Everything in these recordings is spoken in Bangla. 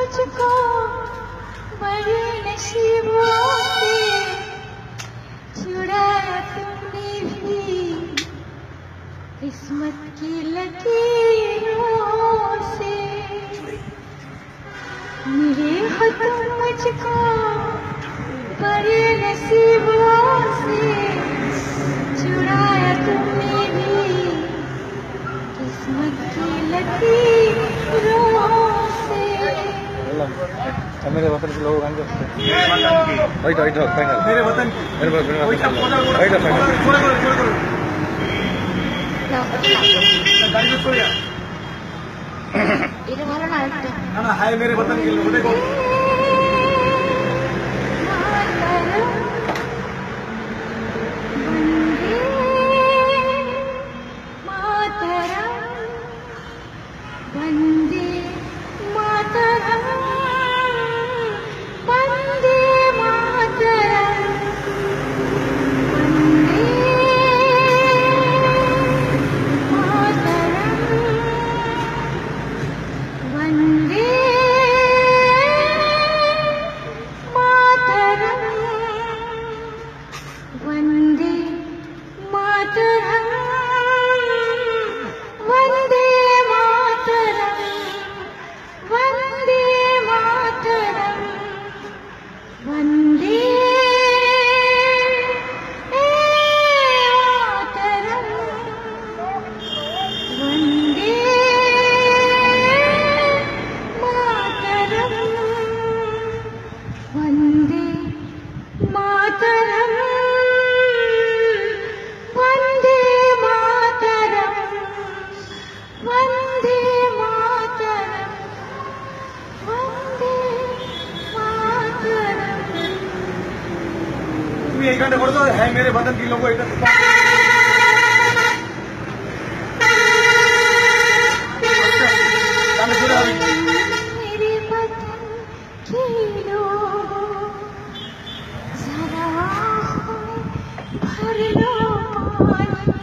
मुझको बड़े नसीबों से छुड़ाया तुमने भी किस्मत की लकीरों से। मिले हो तुम मुझको बड़े नसीबों से छुड़ाया तुमने भी किस्मत की लकीरों से। मेरे वतन के लोग आएंगे मेरे वतन की फाइनल मेरे वतन की मेरे वतन गाड़ी में छोड़िया এটা ভালো না একটা ना ना हाय मेरे वतन के लोग देखो वंदे मातरम वंदे मातरम वंदे मातरम वंदे मातरम वंदे मातरम वंदे मातरम वंदे मातरम वंदे मातरम वंदे मातरम वंदे मातरम वंदे मातरम वंदे मातरम। তুমি এই গানটা করছো হ্যাঁ মেরে वतन की लोगों এটা গান শুনে হবে मेरे वतन के लोगों जरा आँखों में भर लो पानी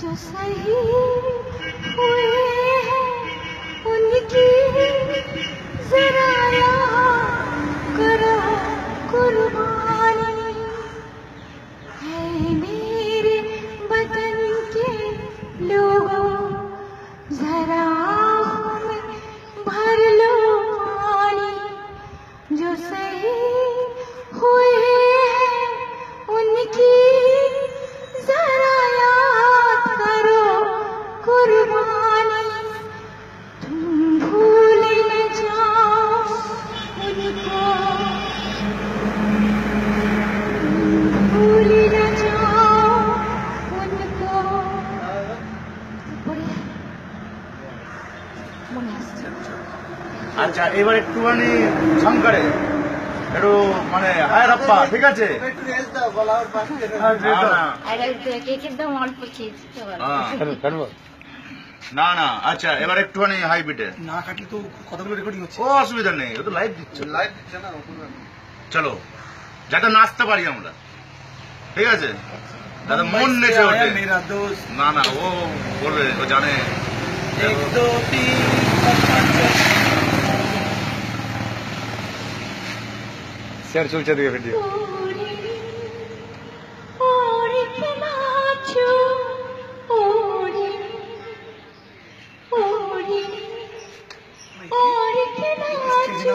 जो सही हुए हैं उनकी जरा याद करो कुर्बानी है मेरे वतन के लोगों जरा आँखों में भर लो पानी जो सही हुए हैं उनकी जरा याद करो कुर्बानी। तुम भूल न जाओ उनको भूल न जाओ उनको। মনে আসছে আচ্ছা এবার একটুখানি শঙ্করে একটু মানে হায়রাপ্পা ঠিক আছে না, না, আরে কেকের দাম অল্প খেয়েছি তো ভালো। হ্যাঁ। না না আচ্ছা এবার একটুখানি হাই বিটে না কাটলে তো কতগুলো রেকর্ডিং হচ্ছে ও অসুবিধা নেই ও তো লাইভ দিচ্ছে চলো যাতে নাচতে পারি আমরা ঠিক আছে যাতে মন নেচে ওঠে मेरा दोस्त না না ও বলবে ও জানে एक दो तीन শেয়ার চলছে দিকে ভিডিও ওরে কে নাচো ওরে ওরে ওরে কে নাচো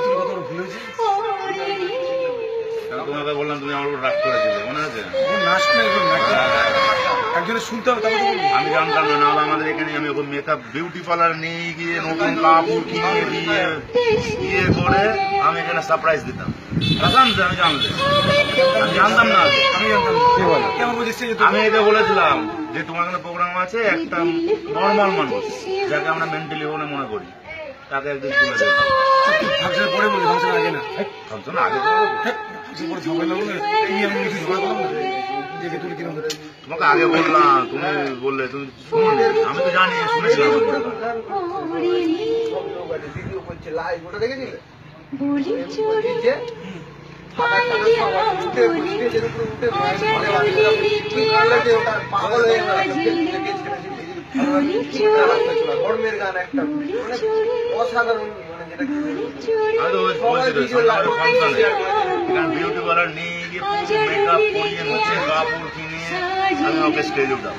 ভুল হয়েছে ওরে তোমাকে বললাম তুমি আমার উপর রাগ করেছিলে মনে আছে নাচ না একজনের শুনতে হবে তারপরে বলবো। আমি জানতাম না নাহলে আমাদের এখানে আমি ওকে মেকআপ বিউটি পার্লার নিয়ে গিয়ে নতুন কাপড় কিনে দিয়ে ইয়ে করে আমি এখানে সারপ্রাইজ দিতাম আমি জানতাম না আগে। আমি জানতাম না। কি বলো কেমন বুঝেছি আমি একে বলেছিলাম যে তোমার এখানে প্রোগ্রাম আছে একটা নর্মাল মানুষ যাকে আমরা মেন্টালি হলে মনে করি তাকে একদিন তুলে দেবো ফাংশনের পরে বলি ফাংশন আগে না ভাবছো না আগে তো ফাংশন পরে ঝগড়া লাগলো না এই আমি কিছু ঝগড়া করলাম না দেখে তুলে কিরম হচ্ছে তোমাকে আগে বললাম তুমি বললে তুমি শুনুনি আমি তো জানি শুনেছিলাম বলি চোরে পাই দিয়া বলি বলি চোরে ধর্মের গান একটা অসাধারণ মানে ভুলি চুরি আমি তো বলছি তো সামনে ফাংশনে এখানে বিউটি পার্লার নিয়ে গিয়ে পুরো মেকআপ করিয়ে নচে কাপড় কিনে আমি ওকে স্টেজ উঠাম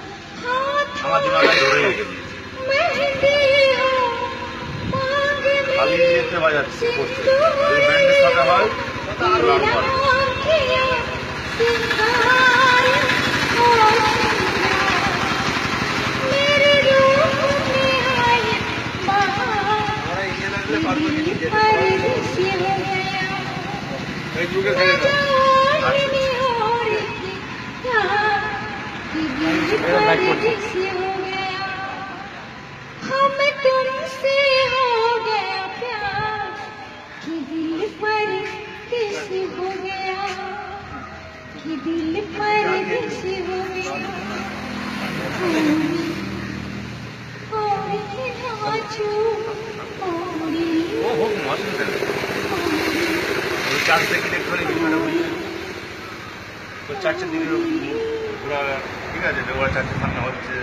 আমার দিমাগে ধরে রেখে দিয়েছি মেহেন্দি হো মাंग খালি में যেতে বাজাচ্ছে করছে যদি ব্যান্ডের সাথে হয় তাহলে লাভ করে ফেসবুকে ছেড়ে দাও हम तुमसे हो गया प्यार कि दिल पर किसी हो गया कि दिल पर किसी हो गया और के नाचू ও হোক অসুবিধা নেই ওই 4 সেকেন্ড একটুখানি ভিডিওটা বুঝি ওই 4 দিকে ঘোরা ঠিক আছে ওরা 4 সামনে হচ্ছে